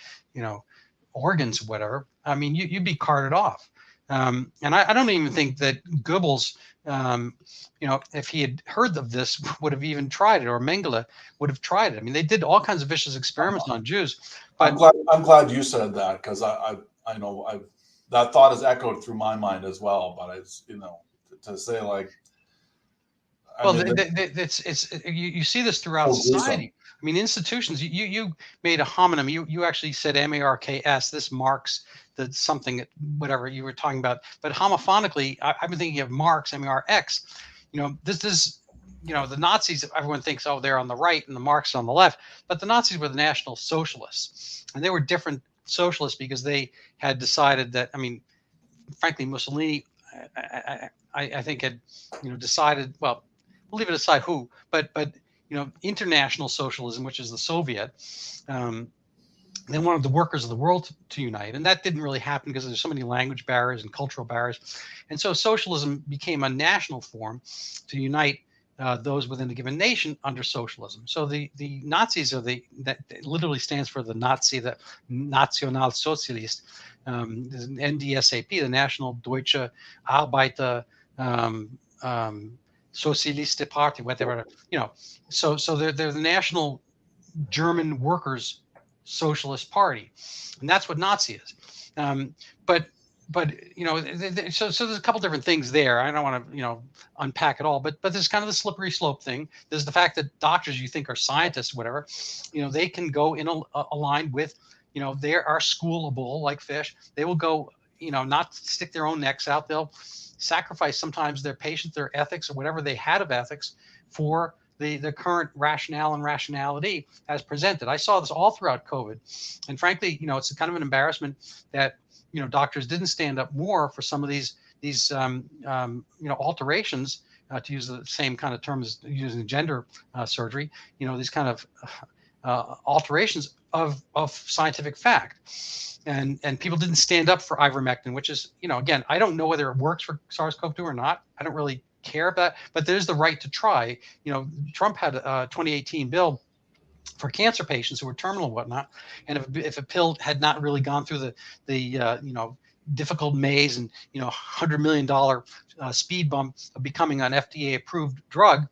organs, whatever. I mean, you'd be carted off. And I don't even think that Goebbels, if he had heard of this, would have even tried it, or Mengele would have tried it. I mean, they did all kinds of vicious experiments on Jews. But I'm glad you said that, because I know that thought has echoed through my mind as well. But it's to say, like, well, it's you see this throughout society. I mean, institutions. You made a homonym. You actually said marks. This marks the something, whatever you were talking about. But homophonically, I've been thinking of Marx, marx. This is the Nazis. Everyone thinks, oh, they're on the right and the Marxists on the left. But the Nazis were the National Socialists, and they were different socialists because they had decided that. I mean, frankly, Mussolini, I think had decided. Well, we'll leave it aside who, but international socialism, which is the Soviet, they wanted the workers of the world to unite, and that didn't really happen because there's so many language barriers and cultural barriers, and so socialism became a national form to unite those within a given nation under socialism. So the Nazis are that literally stands for the Nazi, the Nationalsozialist, NDSAP, the National Deutsche Arbeiter Socialiste Party, whatever, so they're the National German Workers Socialist Party, and that's what Nazi is. But so there's a couple different things there. I don't want to unpack it all, but there's kind of the slippery slope thing. There's the fact that doctors you think are scientists, whatever, they can go in a line with, they are schoolable like fish. They will go, not stick their own necks out. They'll sacrifice sometimes their patients, their ethics, or whatever they had of ethics for the current rationale and rationality as presented. I saw this all throughout COVID, and frankly, it's kind of an embarrassment that doctors didn't stand up more for some of these alterations, to use the same kind of term as using gender surgery. These kind of alterations of scientific fact. And people didn't stand up for ivermectin, which is, again, I don't know whether it works for SARS-CoV-2 or not. I don't really care about, but there's the right to try. Trump had a 2018 bill for cancer patients who were terminal and whatnot. And if a pill had not really gone through the difficult maze and, $100 million speed bump of becoming an FDA approved drug,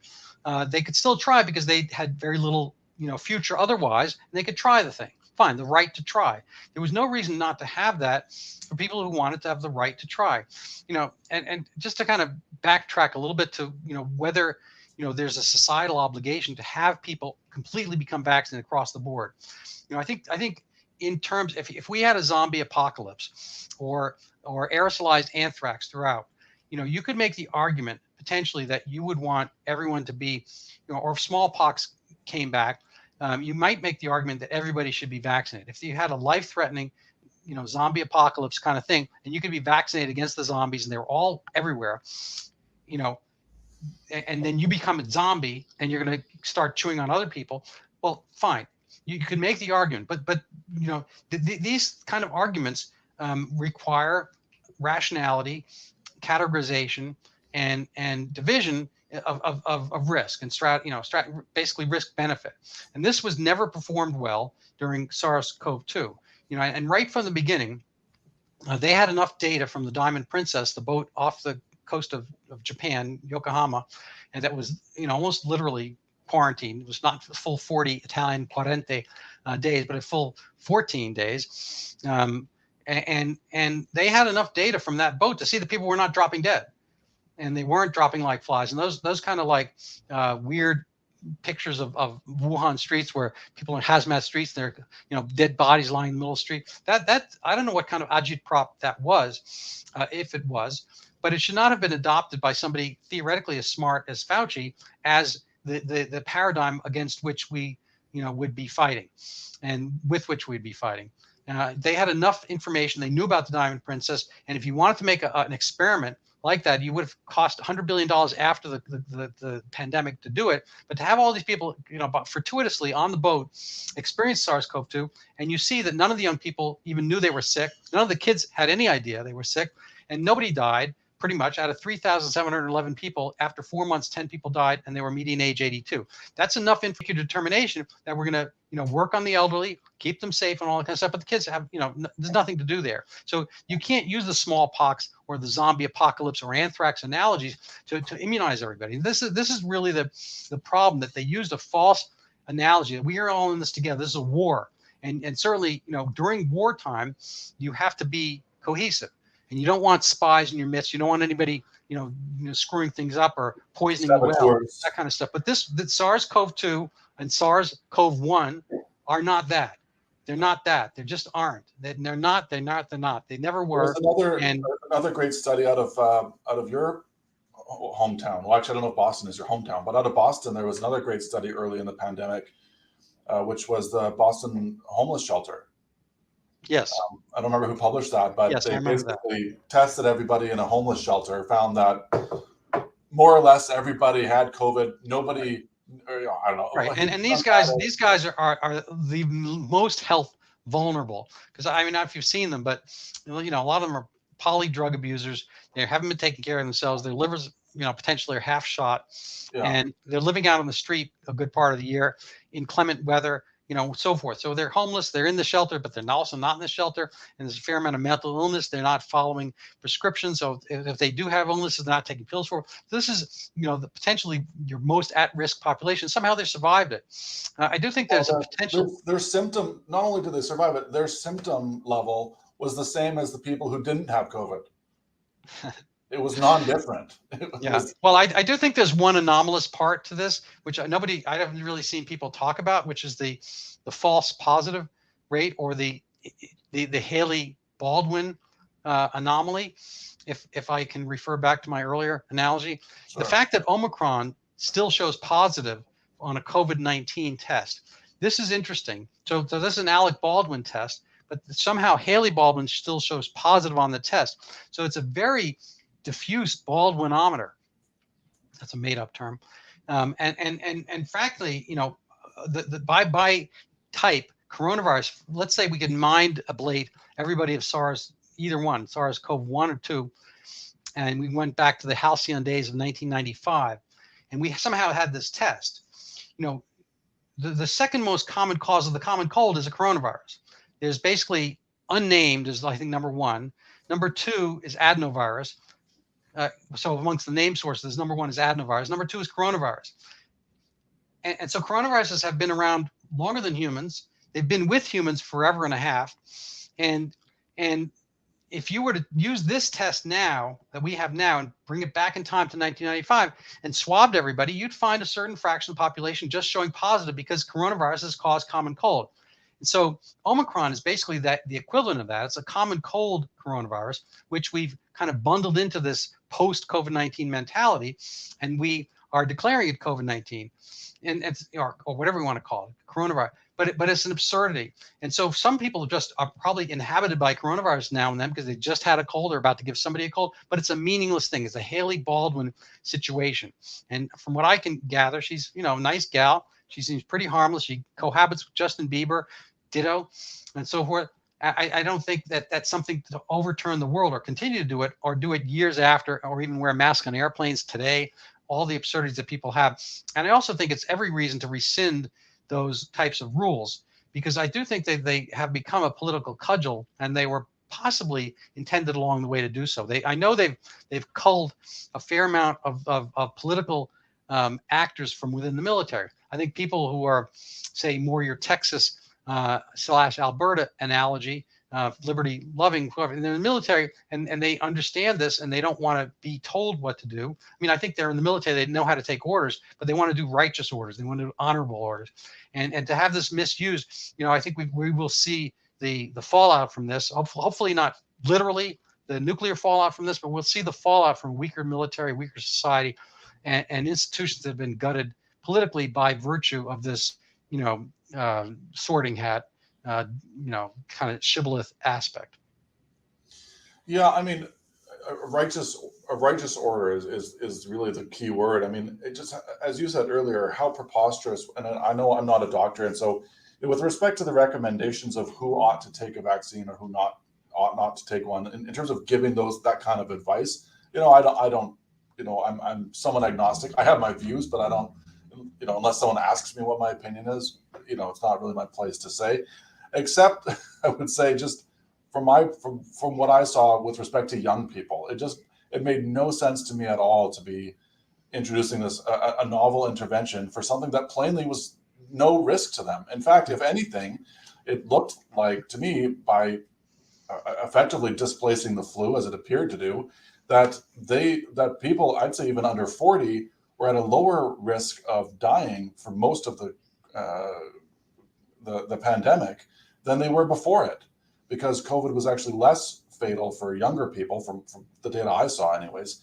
they could still try because they had very little, future otherwise, and they could try the thing. Fine, the right to try. There was no reason not to have that for people who wanted to have the right to try. And just to kind of backtrack a little bit to, whether, there's a societal obligation to have people completely become vaccinated across the board. I think in terms, if we had a zombie apocalypse or aerosolized anthrax throughout, you could make the argument potentially that you would want everyone to be, or if smallpox came back, you might make the argument that everybody should be vaccinated. If you had a life-threatening, zombie apocalypse kind of thing, and you could be vaccinated against the zombies, and they're all everywhere, and then you become a zombie, and you're going to start chewing on other people. Well, fine, you can make the argument, but these kind of arguments require rationality, categorization, and division of risk and basically risk benefit. And this was never performed well during SARS-CoV-2. And right from the beginning, they had enough data from the Diamond Princess, the boat off the coast of Japan, Yokohama, and that was almost literally quarantined. It was not a full 40 Italian quarante days, but a full 14 days. And they had enough data from that boat to see that people were not dropping dead. And they weren't dropping like flies. And those kind of like weird pictures of Wuhan streets where people in hazmat streets, they're dead bodies lying in the middle of the street. That I don't know what kind of agitprop that was, if it was, but it should not have been adopted by somebody theoretically as smart as Fauci as the paradigm against which we would be fighting, and with which we'd be fighting. They had enough information. They knew about the Diamond Princess. And if you wanted to make an experiment like that, you would have cost $100 billion after the pandemic to do it. But to have all these people, fortuitously on the boat experience SARS-CoV-2, and you see that none of the young people even knew they were sick. None of the kids had any idea they were sick, and nobody died. Pretty much out of 3,711 people, after 4 months, 10 people died, and they were median age 82. That's enough determination that we're going to, work on the elderly, keep them safe, and all that kind of stuff. But the kids have, there's nothing to do there. So you can't use the smallpox or the zombie apocalypse or anthrax analogies to immunize everybody. This is really the problem, that they used a false analogy that we are all in this together. This is a war, and certainly, during wartime, you have to be cohesive. And you don't want spies in your midst. You don't want anybody, screwing things up or poisoning the well, that kind of stuff. But the SARS-CoV-2 and SARS-CoV-1 are not that. They're not that. They just aren't. They're not. They never were. There's another great study out of your hometown. Well, actually, I don't know if Boston is your hometown, but out of Boston, there was another great study early in the pandemic, which was the Boston homeless shelter. Yes. I don't remember who published that, but yes, they basically tested everybody in a homeless shelter, found that more or less everybody had COVID. Nobody, I don't know. Right. And these guys are the most health vulnerable, because I mean, not if you've seen them, but a lot of them are poly drug abusers. They haven't been taking care of themselves. Their livers, potentially are half shot, and they're living out on the street a good part of the year in clement weather, so forth. So they're homeless, they're in the shelter, but they're also not in the shelter. And there's a fair amount of mental illness. They're not following prescriptions. So if they do have illnesses, they're not taking pills for it. This is, potentially your most at-risk population. Somehow they survived it. I do think there's a potential. Their symptom, not only did they survive it, their symptom level was the same as the people who didn't have COVID. It was non-different. Well, I do think there's one anomalous part to this, which I haven't really seen people talk about, which is the false positive rate, or the Haley Baldwin anomaly. If I can refer back to my earlier analogy, sure. The fact that Omicron still shows positive on a COVID-19 test. This is interesting. So this is an Alec Baldwin test, but somehow Haley Baldwin still shows positive on the test. So it's a very diffuse Baldwinometer. That's a made-up term. And frankly, by type coronavirus, let's say we could mind ablate everybody of SARS, either one, SARS-CoV-1 or 2, and we went back to the halcyon days of 1995, and we somehow had this test. The second most common cause of the common cold is a coronavirus. There's basically unnamed is, I think, number one. Number two is adenovirus. So amongst the name sources, number one is adenovirus. Number two is coronavirus. And so coronaviruses have been around longer than humans. They've been with humans forever and a half. And if you were to use this test now that we have now and bring it back in time to 1995 and swabbed everybody, you'd find a certain fraction of the population just showing positive, because coronaviruses cause common cold. And so Omicron is basically the equivalent of that. It's a common cold coronavirus, which we've kind of bundled into this post-COVID-19 mentality, and we are declaring it COVID-19, and it's, or whatever we want to call it, coronavirus. But it's an absurdity. And so some people just are probably inhabited by coronavirus now and then because they just had a cold or about to give somebody a cold, but it's a meaningless thing. It's a Haley Baldwin situation. And from what I can gather, she's, a nice gal. She seems pretty harmless. She cohabits with Justin Bieber, ditto, and so forth. I don't think that that's something to overturn the world or continue to do it, or do it years after, or even wear masks on airplanes today, all the absurdities that people have. And I also think it's every reason to rescind those types of rules, because I do think that they have become a political cudgel, and they were possibly intended along the way to do so. I know they've culled a fair amount of political actors from within the military. I think people who are, say, more your Texas / Alberta analogy, liberty loving, whoever, and they're in the military, and they understand this, and they don't want to be told what to do. I mean, I think they're in the military, they know how to take orders, but they want to do righteous orders. They want to do honorable orders. And to have this misused, I think we will see the fallout from this. Hopefully not literally the nuclear fallout from this, but we'll see the fallout from weaker military, weaker society, and institutions that have been gutted politically by virtue of this, sorting hat kind of shibboleth aspect. Yeah, I mean, a righteous a righteous order is really the key word. I mean, it just, as you said earlier, how preposterous. And I know I'm not a doctor, and so with respect to the recommendations of who ought to take a vaccine or who not ought not to take one, in terms of giving that kind of advice, I don't, I'm somewhat agnostic. I have my views, but I don't, unless someone asks me what my opinion is, it's not really my place to say. Except, I would say, just from what I saw with respect to young people, it made no sense to me at all to be introducing this a novel intervention for something that plainly was no risk to them. In fact, if anything, it looked like to me, by effectively displacing the flu as it appeared to do, that people, I'd say even under 40, were at a lower risk of dying for most of the pandemic than they were before it, because COVID was actually less fatal for younger people, from the data I saw anyways.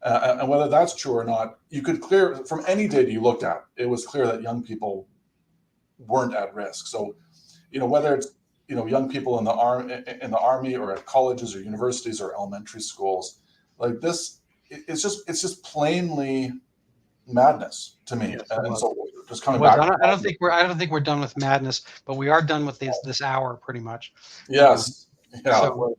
And whether that's true or not, you could clear from any data you looked at, it was clear that young people weren't at risk. So, whether it's, young people in the army or at colleges or universities or elementary schools, like this, it's just plainly madness to me. Yes, And so just coming was. back, I don't think we're done with madness, but we are done with this hour pretty much. yes, yeah. So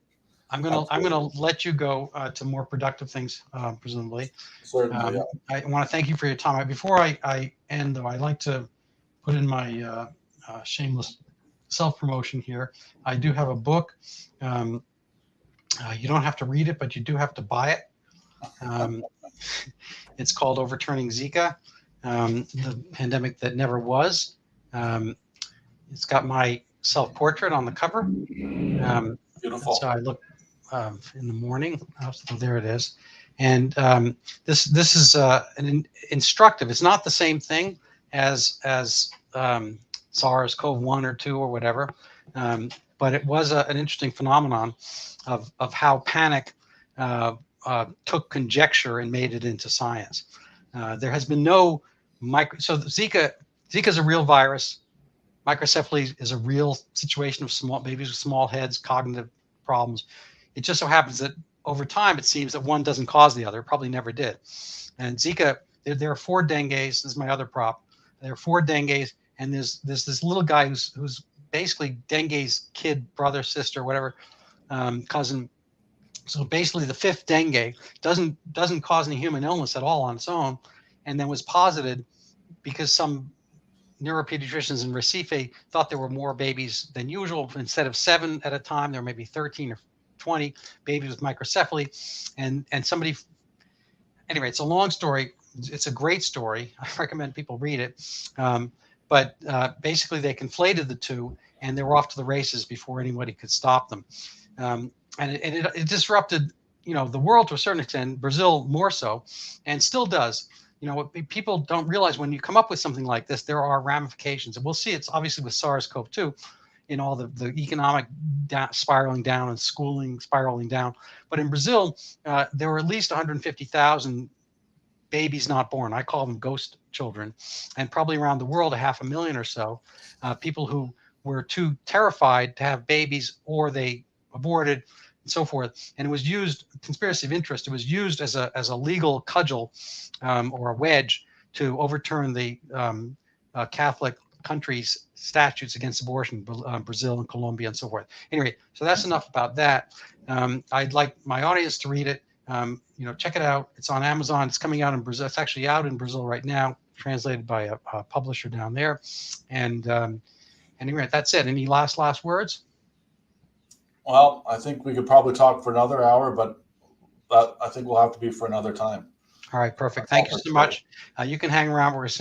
I'm gonna Absolutely. let you go to more productive things, presumably. Certainly, yeah. I want to thank you for your time. Before I end, though, I'd like to put in my shameless self-promotion here. I do have a book. You don't have to read it, but you do have to buy it. It's called Overturning Zika, the Pandemic That Never Was. It's got my self-portrait on the cover. Beautiful. So I look in the morning. Oh, there it is. And this is an instructive. It's not the same thing as SARS-CoV-1 or 2 or whatever, but it was an interesting phenomenon of how panic took conjecture and made it into science. There has been no so Zika is a real virus. Microcephaly is a real situation of small babies with small heads, cognitive problems. It just so happens that over time, it seems that one doesn't cause the other. It probably never did. And Zika, there are 4 dengues. This is my other prop. There are 4 dengues, and there's this little guy who's basically dengue's kid, brother, sister, whatever, cousin. So basically, the 5th dengue doesn't cause any human illness at all on its own, and then was posited because some neuropediatricians in Recife thought there were more babies than usual. Instead of 7 at a time, there were maybe 13 or 20 babies with microcephaly, and somebody. Anyway, it's a long story. It's a great story. I recommend people read it. But basically, they conflated the two, and they were off to the races before anybody could stop them. And it disrupted, the world to a certain extent. Brazil more so, and still does. People don't realize when you come up with something like this, there are ramifications, and we'll see. It's obviously with SARS-CoV-2, in all the economic spiraling down and schooling spiraling down. But in Brazil, there were at least 150,000 babies not born. I call them ghost children, and probably around the world, 500,000 or so, people who were too terrified to have babies, or they aborted, and so forth. And it was used, conspiracy of interest, it was used as a legal cudgel or a wedge to overturn the Catholic countries' statutes against abortion, Brazil and Colombia and so forth. Anyway, so that's enough about that. I'd like my audience to read it. Check it out. It's on Amazon. It's coming out in Brazil. It's actually out in Brazil right now, translated by a publisher down there. And anyway, that's it. Any last words? Well, I think we could probably talk for another hour, but I think we'll have to be for another time. All right, perfect. Thank you so much. You can hang around. We're going to